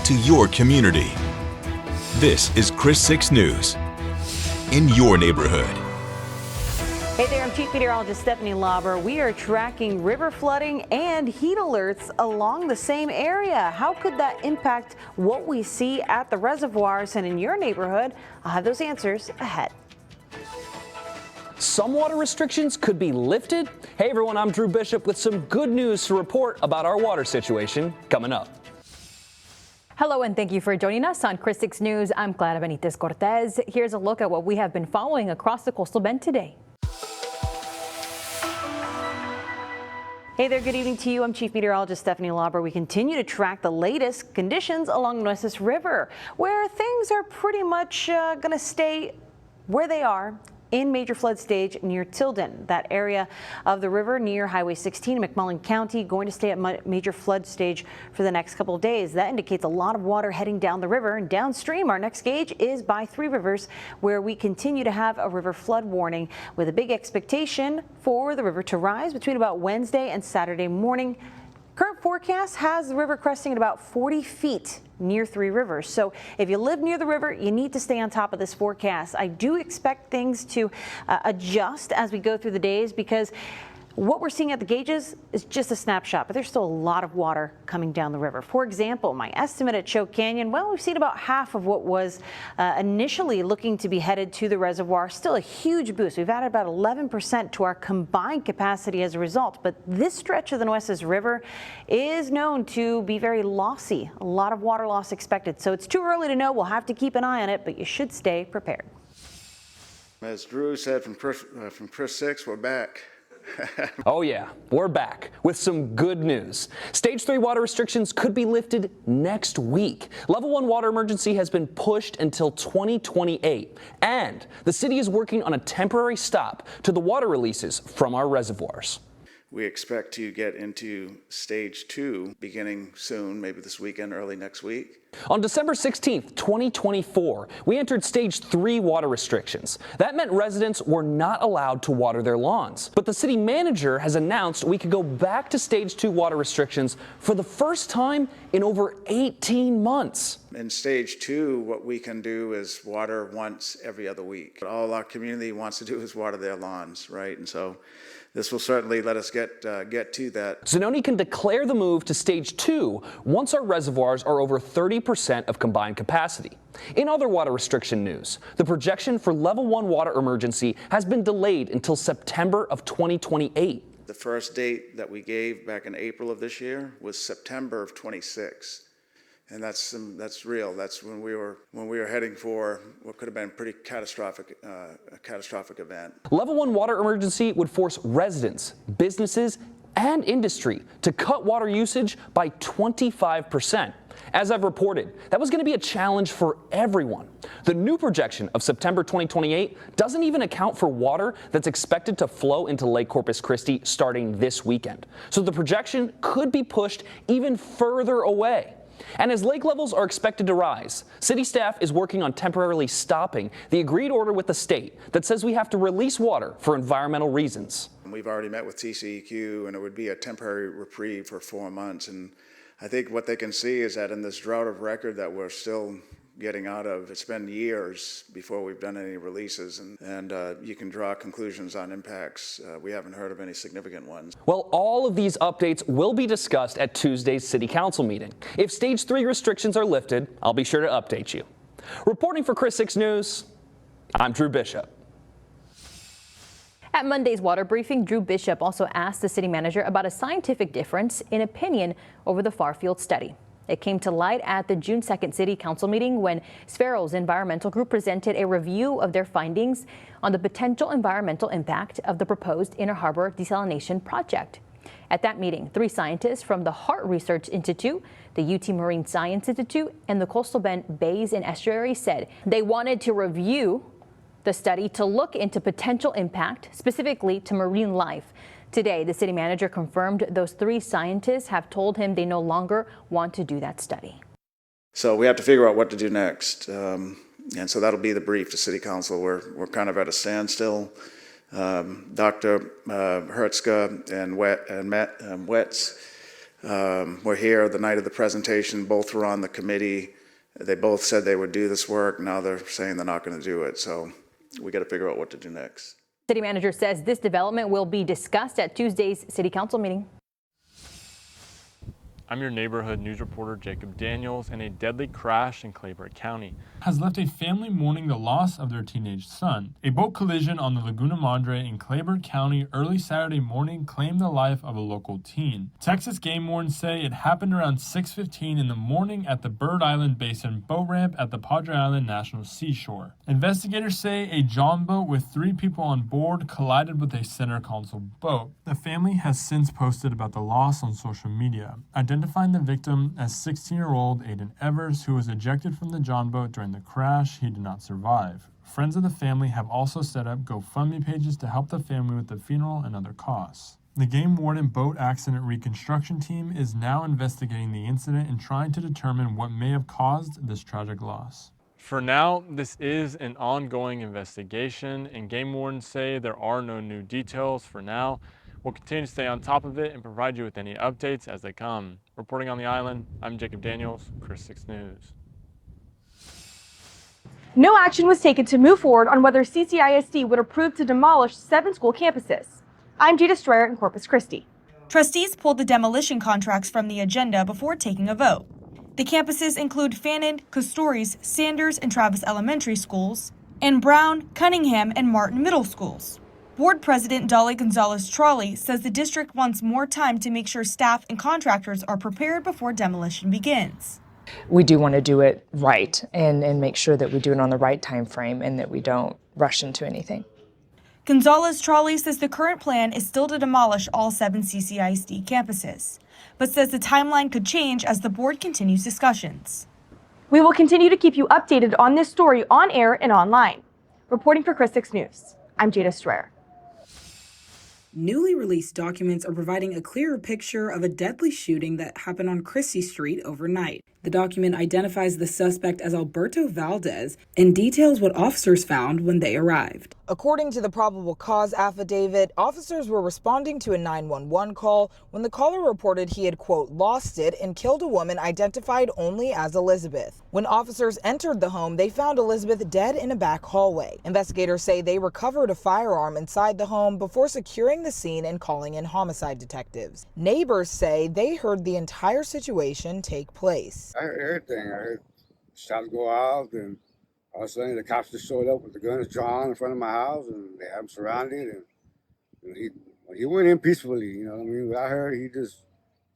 to your community. This is Chris 6 News in your neighborhood. Hey there, I'm Chief Meteorologist Stephanie Lauber. We are tracking river flooding and heat alerts along the same area. How could that impact what we see at the reservoirs and in your neighborhood? I'll have those answers ahead. Some water restrictions could be lifted. Hey everyone, I'm Drew Bishop with some good news to report about our water situation coming up. Hello and thank you for joining us on Chris 6 News. I'm Clara Benitez Cortez. Here's a look at what we have been following across the coastal bend today. Hey there, good evening to you. I'm Chief Meteorologist Stephanie Lauber. We continue to track the latest conditions along the Nueces River, where things are pretty much going to stay where they are in major flood stage near Tilden. That area of the river near Highway 16 in McMullen County going to stay at major flood stage for the next couple of days. That indicates a lot of water heading down the river, and downstream our next gauge is by Three Rivers, where we continue to have a river flood warning with a big expectation for the river to rise between about Wednesday and Saturday morning. Current forecast has the river cresting at about 40 feet near Three Rivers. So if you live near the river, you need to stay on top of this forecast. I do expect things to adjust as we go through the days, because what we're seeing at the gauges is just a snapshot, but there's still a lot of water coming down the river. For example, my estimate at Choke Canyon, well, we've seen about half of what was initially looking to be headed to the reservoir. Still a huge boost. We've added about 11% to our combined capacity as a result, but this stretch of the Nueces River is known to be very lossy. A lot of water loss expected, so it's too early to know. We'll have to keep an eye on it, but you should stay prepared. As Drew said from Chris 6, we're back. Oh yeah, we're back with some good news. Stage 3 water restrictions could be lifted next week. Level 1 water emergency has been pushed until 2028, and the city is working on a temporary stop to the water releases from our reservoirs. We expect to get into stage 2 beginning soon, maybe this weekend, early next week. On December 16th, 2024, we entered stage 3 water restrictions. That meant residents were not allowed to water their lawns. But the city manager has announced we could go back to stage 2 water restrictions for the first time in over 18 months. In stage 2, what we can do is water once every other week. All our community wants to do is water their lawns, right? And so this will certainly let us get to that. Zanoni can declare the move to stage 2 once our reservoirs are over 30% of combined capacity. In other water restriction news, the projection for level 1 water emergency has been delayed until September of 2028. The first date that we gave back in April of this year was September of 26. And that's real. That's when we were heading for what could have been a pretty catastrophic event. Level 1 water emergency would force residents, businesses, and industry to cut water usage by 25%. As I've reported, that was going to be a challenge for everyone. The new projection of September 2028 doesn't even account for water that's expected to flow into Lake Corpus Christi starting this weekend. So the projection could be pushed even further away. And as lake levels are expected to rise, city staff is working on temporarily stopping the agreed order with the state that says we have to release water for environmental reasons. We've already met with TCEQ, and it would be a temporary reprieve for 4 months. And I think what they can see is that in this drought of record that we're still getting out of, it's been years before we've done any releases, and you can draw conclusions on impacts. We haven't heard of any significant ones. Well, all of these updates will be discussed at Tuesday's City Council meeting. If stage 3 restrictions are lifted, I'll be sure to update you. Reporting for Chris 6 News, I'm Drew Bishop. At Monday's water briefing, Drew Bishop also asked the city manager about a scientific difference in opinion over the Farfield study. It came to light at the June 2nd City Council meeting when Sparrow's environmental group presented a review of their findings on the potential environmental impact of the proposed Inner Harbor desalination project. At that meeting, 3 scientists from the Hart Research Institute, the UT Marine Science Institute, and the Coastal Bend Bays and Estuaries said they wanted to review the study to look into potential impact, specifically to marine life. Today, the city manager confirmed those 3 scientists have told him they no longer want to do that study. So we have to figure out what to do next. And so that'll be the brief to City Council. We're kind of at a standstill. Dr. Hertzka and Wetz were here the night of the presentation. Both were on the committee. They both said they would do this work. Now they're saying they're not going to do it. So we got to figure out what to do next. City manager says this development will be discussed at Tuesday's city council meeting. I'm your neighborhood news reporter, Jacob Daniels, and a deadly crash in Claybrook County has left a family mourning the loss of their teenage son. A boat collision on the Laguna Madre in Claybrook County early Saturday morning claimed the life of a local teen. Texas game wardens say it happened around 6:15 in the morning at the Bird Island Basin boat ramp at the Padre Island National Seashore. Investigators say a john boat with 3 people on board collided with a center console boat. The family has since posted about the loss on social media, identifying the victim as 16-year-old Aiden Evers, who was ejected from the john boat during the crash. He did not survive. Friends of the family have also set up GoFundMe pages to help the family with the funeral and other costs. The Game Warden Boat Accident Reconstruction Team is now investigating the incident and trying to determine what may have caused this tragic loss. For now, this is an ongoing investigation, and game wardens say there are no new details for now. We'll continue to stay on top of it and provide you with any updates as they come. Reporting on the island, I'm Jacob Daniels, Chris 6 News. No action was taken to move forward on whether CCISD would approve to demolish 7 school campuses. I'm Jada Strayer in Corpus Christi. Trustees pulled the demolition contracts from the agenda before taking a vote. The campuses include Fannin, Castores, Sanders, and Travis Elementary Schools, and Brown, Cunningham, and Martin Middle Schools. Board President Dolly Gonzalez-Trolley says the district wants more time to make sure staff and contractors are prepared before demolition begins. We do want to do it right and make sure that we do it on the right time frame and that we don't rush into anything. Gonzalez-Trolley says the current plan is still to demolish all 7 CCISD campuses, but says the timeline could change as the board continues discussions. We will continue to keep you updated on this story on air and online. Reporting for Chris 6 News, I'm Jada Strayer. Newly released documents are providing a clearer picture of a deadly shooting that happened on Christie Street overnight. The document identifies the suspect as Alberto Valdez and details what officers found when they arrived. According to the probable cause affidavit, officers were responding to a 911 call when the caller reported he had, quote, lost it and killed a woman identified only as Elizabeth. When officers entered the home, they found Elizabeth dead in a back hallway. Investigators say they recovered a firearm inside the home before securing the scene and calling in homicide detectives. Neighbors say they heard the entire situation take place. I heard everything. I heard shots go out, and all of a sudden the cops just showed up with the guns drawn in front of my house, and they had him surrounded. And he went in peacefully, you know what I mean? But I heard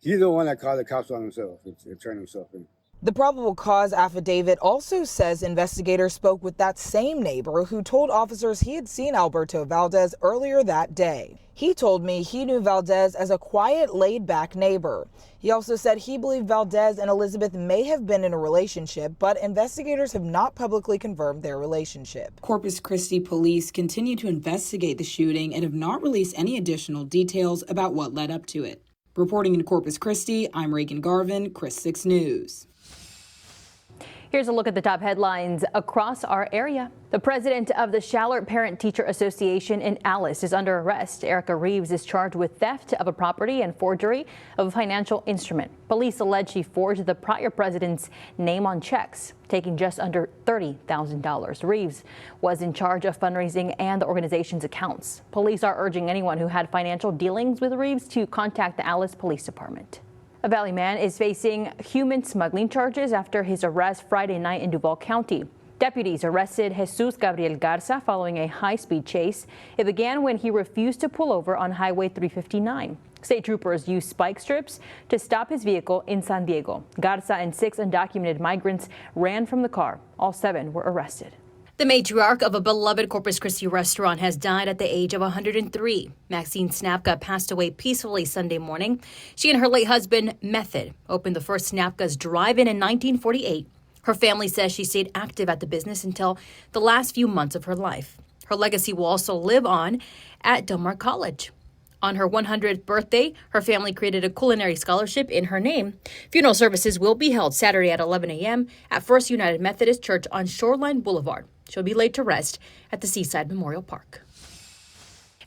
he's the one that called the cops on himself and turned himself in. The probable cause affidavit also says investigators spoke with that same neighbor who told officers he had seen Alberto Valdez earlier that day. He told me he knew Valdez as a quiet, laid-back neighbor. He also said he believed Valdez and Elizabeth may have been in a relationship, but investigators have not publicly confirmed their relationship. Corpus Christi police continue to investigate the shooting and have not released any additional details about what led up to it. Reporting in Corpus Christi, I'm Reagan Garvin, Chris 6 News. Here's a look at the top headlines across our area. The president of the Shallard Parent-Teacher Association in Alice is under arrest. Erica Reeves is charged with theft of a property and forgery of a financial instrument. Police allege she forged the prior president's name on checks, taking just under $30,000. Reeves was in charge of fundraising and the organization's accounts. Police are urging anyone who had financial dealings with Reeves to contact the Alice Police Department. A Valley man is facing human smuggling charges after his arrest Friday night in Duval County. Deputies arrested Jesus Gabriel Garza following a high-speed chase. It began when he refused to pull over on Highway 359. State troopers used spike strips to stop his vehicle in San Diego. Garza and 6 undocumented migrants ran from the car. All 7 were arrested. The matriarch of a beloved Corpus Christi restaurant has died at the age of 103. Maxine Snapka passed away peacefully Sunday morning. She and her late husband, Method, opened the first Snapka's Drive-In in 1948. Her family says she stayed active at the business until the last few months of her life. Her legacy will also live on at Del Mar College. On her 100th birthday, her family created a culinary scholarship in her name. Funeral services will be held Saturday at 11 a.m. at First United Methodist Church on Shoreline Boulevard. She'll be laid to rest at the Seaside Memorial Park.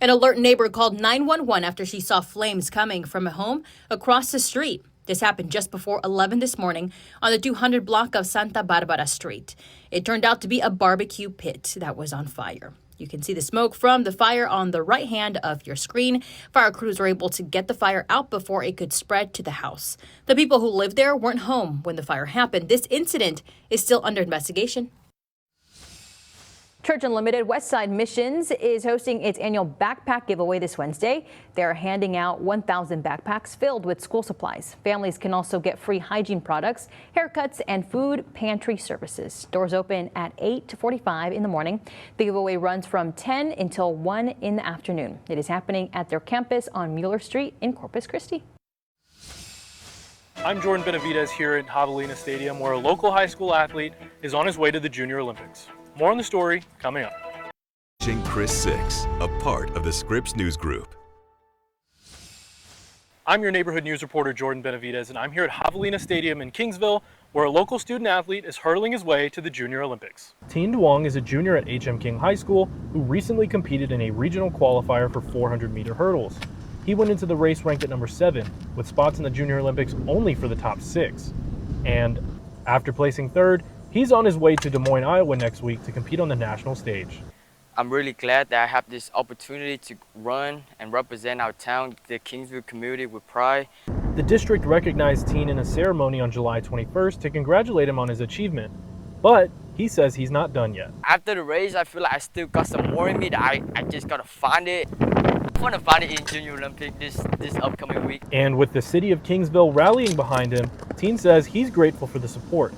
An alert neighbor called 911 after she saw flames coming from a home across the street. This happened just before 11 this morning on the 200 block of Santa Barbara Street. It turned out to be a barbecue pit that was on fire. You can see the smoke from the fire on the right hand of your screen. Fire crews were able to get the fire out before it could spread to the house. The people who lived there weren't home when the fire happened. This incident is still under investigation. Church Unlimited Westside Missions is hosting its annual backpack giveaway this Wednesday. They're handing out 1,000 backpacks filled with school supplies. Families can also get free hygiene products, haircuts, and food pantry services. Doors open at 8:45 in the morning. The giveaway runs from 10 until 1 in the afternoon. It is happening at their campus on Mueller Street in Corpus Christi. I'm Jordan Benavidez here at Javelina Stadium, where a local high school athlete is on his way to the Junior Olympics. More on the story coming up. Chris 6, a part of the Scripps News Group. I'm your neighborhood news reporter, Jordan Benavidez, and I'm here at Javelina Stadium in Kingsville, where a local student athlete is hurtling his way to the Junior Olympics. Tien Duong is a junior at H.M. King High School who recently competed in a regional qualifier for 400-meter hurdles. He went into the race ranked at number 7, with spots in the Junior Olympics only for the top 6. And after placing 3rd, he's on his way to Des Moines, Iowa next week to compete on the national stage. I'm really glad that I have this opportunity to run and represent our town, the Kingsville community, with pride. The district recognized Tien in a ceremony on July 21st to congratulate him on his achievement, but he says he's not done yet. After the race, I feel like I still got some more in me that I just gotta find it. I want to find it in Junior Olympic this upcoming week. And with the city of Kingsville rallying behind him, Tien says he's grateful for the support,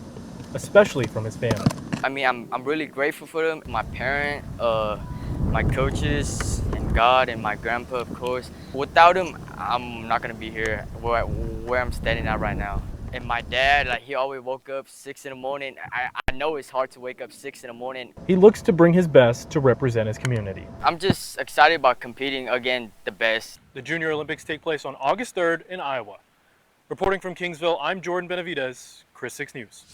especially from his family. I mean, I'm really grateful for them. My parents, my coaches, and God, and my grandpa, of course. Without them, I'm not gonna be here where I'm standing at right now. And my dad, like, he always woke up 6 in the morning. I know it's hard to wake up 6 in the morning. He looks to bring his best to represent his community. I'm just excited about competing against the best. The Junior Olympics take place on August 3rd in Iowa. Reporting from Kingsville, I'm Jordan Benavidez, Chris 6 News.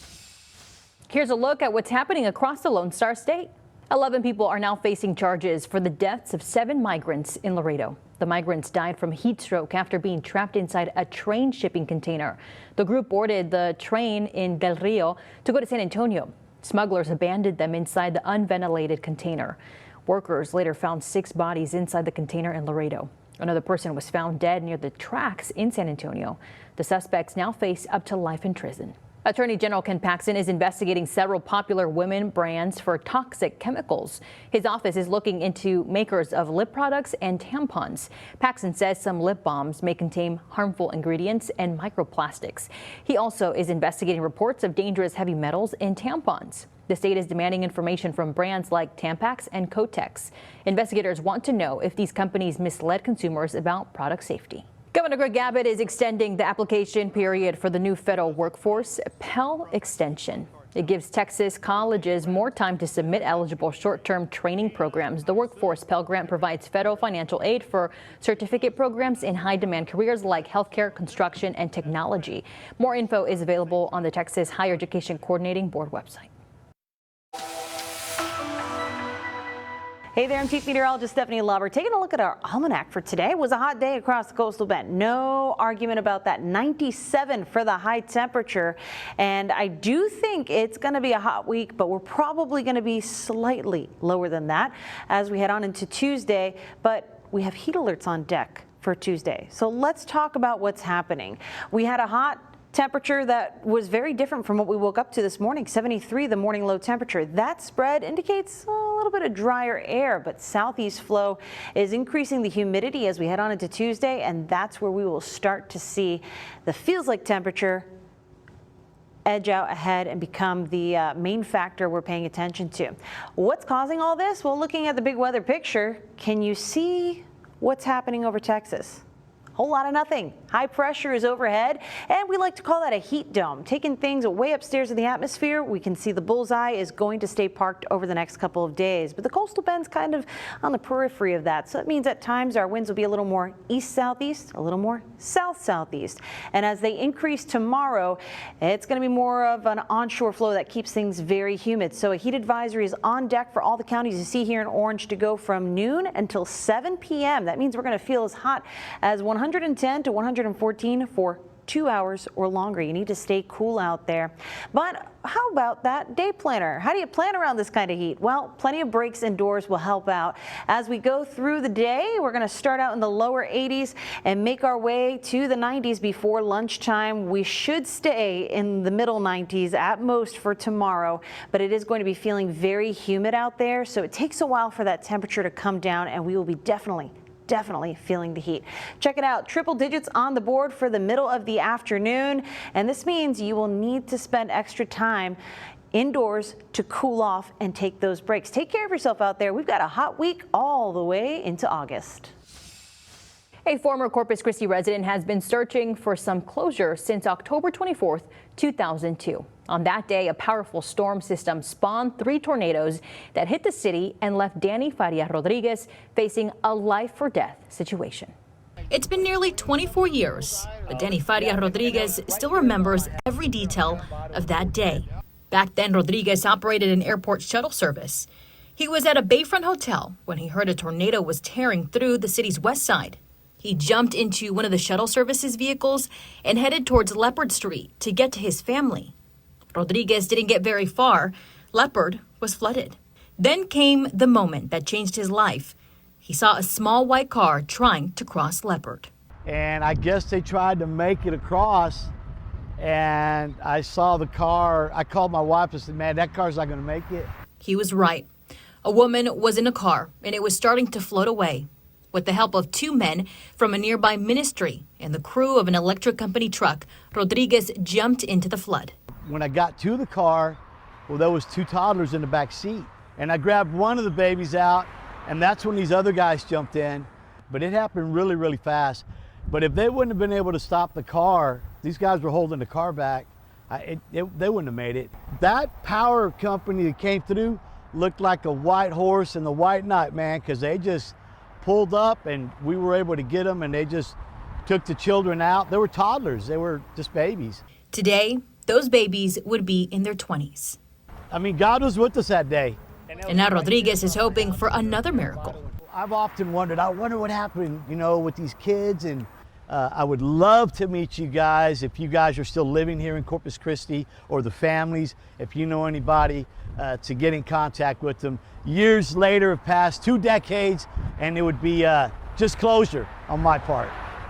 Here's a look at what's happening across the Lone Star State. 11 people are now facing charges for the deaths of 7 migrants in Laredo. The migrants died from heat stroke after being trapped inside a train shipping container. The group boarded the train in Del Rio to go to San Antonio. Smugglers abandoned them inside the unventilated container. Workers later found 6 bodies inside the container in Laredo. Another person was found dead near the tracks in San Antonio. The suspects now face up to life in prison. Attorney General Ken Paxton is investigating several popular women brands for toxic chemicals. His office is looking into makers of lip products and tampons. Paxton says some lip balms may contain harmful ingredients and microplastics. He also is investigating reports of dangerous heavy metals in tampons. The state is demanding information from brands like Tampax and Kotex. Investigators want to know if these companies misled consumers about product safety. Governor Greg Abbott is extending the application period for the new federal workforce Pell extension. It gives Texas colleges more time to submit eligible short-term training programs. The Workforce Pell Grant provides federal financial aid for certificate programs in high-demand careers like healthcare, construction, and technology. More info is available on the Texas Higher Education Coordinating Board website. Hey there, I'm Chief Meteorologist Stephanie Lauber. Taking a look at our almanac for today. It was a hot day across the coastal bend. No argument about that. 97 for the high temperature. And I do think it's going to be a hot week, but we're probably going to be slightly lower than that as we head on into Tuesday. But we have heat alerts on deck for Tuesday. So let's talk about what's happening. We had a hot temperature that was very different from what we woke up to this morning. 73, the morning low temperature. That spread indicates a little bit of drier air, but southeast flow is increasing the humidity as we head on into Tuesday, and that's where we will start to see the feels like temperature edge out ahead and become the main factor we're paying attention to. What's causing all this? Well, looking at the big weather picture, can you see what's happening over Texas? Whole lot of nothing. High pressure is overhead, and we like to call that a heat dome. Taking things way upstairs in the atmosphere, we can see the bullseye is going to stay parked over the next couple of days, but the coastal bend's kind of on the periphery of that. So it means at times our winds will be a little more east-southeast, a little more south-southeast. And as they increase tomorrow, it's going to be more of an onshore flow that keeps things very humid. So a heat advisory is on deck for all the counties you see here in orange to go from noon until 7 p.m. That means we're going to feel as hot as 110 to 114 for 2 hours or longer. You need to stay cool out there. But how about that day planner? How do you plan around this kind of heat? Well, plenty of breaks indoors will help out. As we go through the day, we're going to start out in the lower 80s and make our way to the 90s before lunchtime. We should stay in the middle 90s at most for tomorrow, but it is going to be feeling very humid out there, so it takes a while for that temperature to come down, and we will be definitely feeling the heat. Check it out, triple digits on the board for the middle of the afternoon, and this means you will need to spend extra time indoors to cool off and take those breaks. Take care of yourself out there. We've got a hot week all the way into August. A former Corpus Christi resident has been searching for some closure since October 24th, 2002. On that day, a powerful storm system spawned 3 tornadoes that hit the city and left Danny Faria Rodriguez facing a life-or-death situation. It's been nearly 24 years, but Danny Faria Rodriguez still remembers every detail of that day. Back then, Rodriguez operated an airport shuttle service. He was at a Bayfront hotel when he heard a tornado was tearing through the city's west side. He jumped into one of the shuttle service's vehicles and headed towards Leopard Street to get to his family. Rodriguez didn't get very far. Leopard was flooded. Then came the moment that changed his life. He saw a small white car trying to cross Leopard. And I guess they tried to make it across, and I saw the car. I called my wife and said, man, that car's not going to make it. He was right. A woman was in a car, and it was starting to float away. With the help of 2 men from a nearby ministry and the crew of an electric company truck, Rodriguez jumped into the flood. When I got to the car, well, there was 2 toddlers in the back seat. And I grabbed one of the babies out, and that's when these other guys jumped in. But it happened really, really fast. But if they wouldn't have been able to stop the car, these guys were holding the car back, they wouldn't have made it. That power company that came through looked like a white horse in the white night, man, because they just pulled up and we were able to get them, and they just took the children out. They were toddlers, they were just babies. Today, those babies would be in their 20s. I mean, God was with us that day. And now Rodriguez is hoping for another miracle. I've often wondered, I wonder what happened, with these kids, and I would love to meet you guys if you guys are still living here in Corpus Christi, or the families, if you know anybody, to get in contact with them. Years later have passed, 2 decades, and it would be just closure on my part.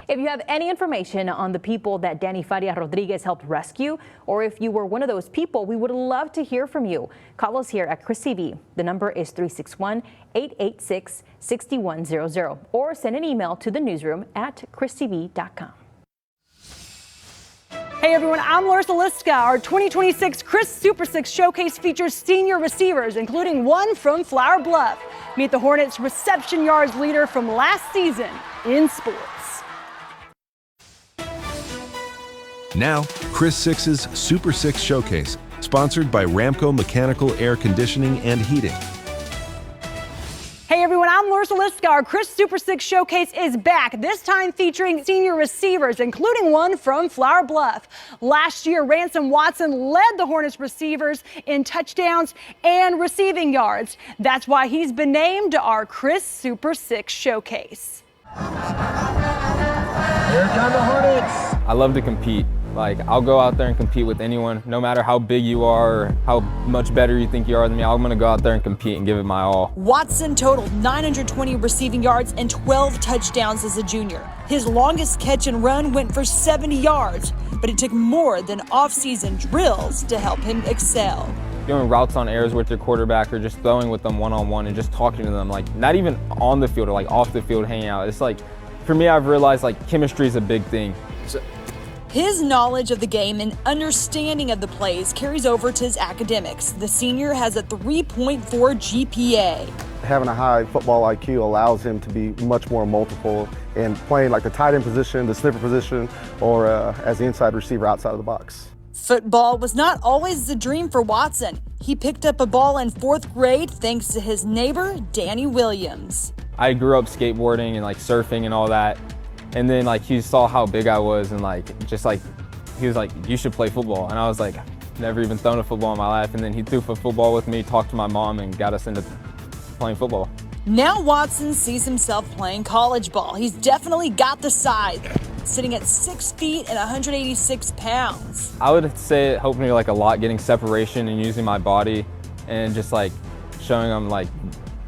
If you have any information on the people that Danny Faria Rodriguez helped rescue, or if you were one of those people, we would love to hear from you. Call us here at Chris TV. The number is 361-886-6100, or send an email to the newsroom at christv.com. Hey everyone, I'm Larissa Liska. Our 2026 Chris Super 6 Showcase features senior receivers, including one from Flower Bluff. Meet the Hornets reception yards leader from last season in sports. Now, Chris 6's Super 6 Showcase, sponsored by Ramco Mechanical Air Conditioning and Heating. Hey everyone, I'm Larissa Liska. Our Chris Super 6 Showcase is back, this time featuring senior receivers, including one from Flower Bluff. Last year, Ransom Watson led the Hornets receivers in touchdowns and receiving yards. That's why he's been named our Chris Super 6 Showcase. Here come the Hornets! I love to compete. I'll go out there and compete with anyone, no matter how big you are or how much better you think you are than me. I'm going to go out there and compete and give it my all. Watson totaled 920 receiving yards and 12 touchdowns as a junior. His longest catch and run went for 70 yards, but it took more than off-season drills to help him excel. Doing routes on airs with your quarterback, or just throwing with them one-on-one and just talking to them, not even on the field or off the field hanging out. It's for me, I've realized chemistry is a big thing. His knowledge of the game and understanding of the plays carries over to his academics. The senior has a 3.4 GPA. Having a high football IQ allows him to be much more multiple in playing the tight end position, the sniffer position, or as the inside receiver outside of the box. Football was not always the dream for Watson. He picked up a ball in 4th grade thanks to his neighbor, Danny Williams. I grew up skateboarding and surfing and all that. And then he saw how big I was, and he was like, you should play football. And I was never even thrown a football in my life. And then he threw football with me, talked to my mom, and got us into playing football. Now Watson sees himself playing college ball. He's definitely got the size. sitting at 6 feet and 186 pounds. I would say it helped me like a lot getting separation and using my body and just like showing them like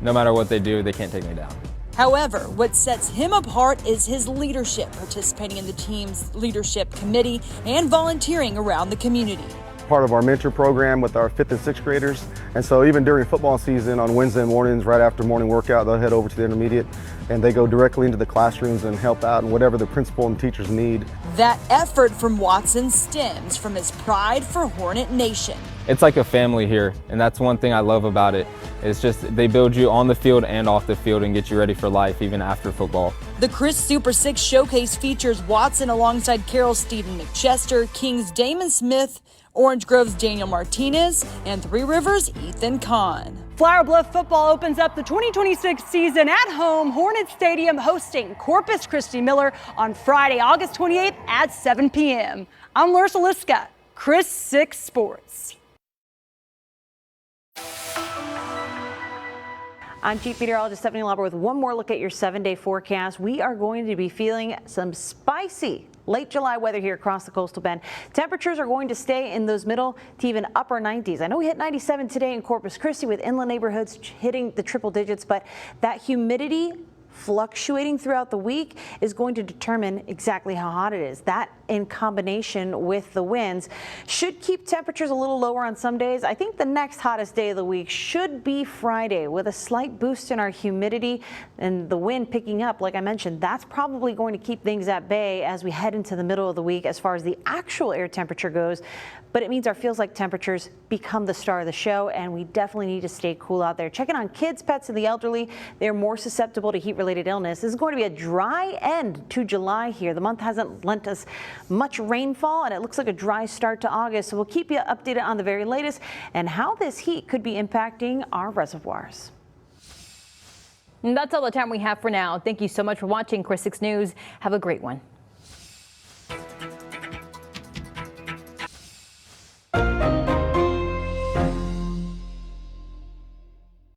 no matter what they do, they can't take me down. However, what sets him apart is his leadership, participating in the team's leadership committee and volunteering around the community. Part of our mentor program with our 5th and 6th graders. And so even during football season on Wednesday mornings, right after morning workout, they'll head over to the intermediate and they go directly into the classrooms and help out in whatever the principal and teachers need. That effort from Watson stems from his pride for Hornet Nation. It's like a family here, and that's one thing I love about it. It's just they build you on the field and off the field and get you ready for life even after football. The Chris Super 6 Showcase features Watson alongside Carroll Stephen McChester, King's Damon Smith, Orange Grove's Daniel Martinez, and Three Rivers' Ethan Kahn. Flower Bluff football opens up the 2026 season at home, Hornet Stadium hosting Corpus Christi Miller on Friday, August 28th at 7 p.m. I'm Larissa Liska, Chris 6 Sports. I'm Chief Meteorologist Stephanie Lauber with one more look at your 7-day forecast. We are going to be feeling some spicy late July weather here across the coastal bend. Temperatures are going to stay in those middle to even upper 90s. I know we hit 97 today in Corpus Christi with inland neighborhoods hitting the triple digits, but that humidity fluctuating throughout the week is going to determine exactly how hot it is. That in combination with the winds should keep temperatures a little lower on some days. I think the next hottest day of the week should be Friday with a slight boost in our humidity and the wind picking up. Like I mentioned, that's probably going to keep things at bay as we head into the middle of the week as far as the actual air temperature goes. But it means our feels like temperatures become the star of the show, and we definitely need to stay cool out there. Checking on kids, pets, and the elderly. They're more susceptible to heat-related illness. This is going to be a dry end to July here. The month hasn't lent us much rainfall, and it looks like a dry start to August. So we'll keep you updated on the very latest and how this heat could be impacting our reservoirs. And that's all the time we have for now. Thank you so much for watching Chris 6 News. Have a great one.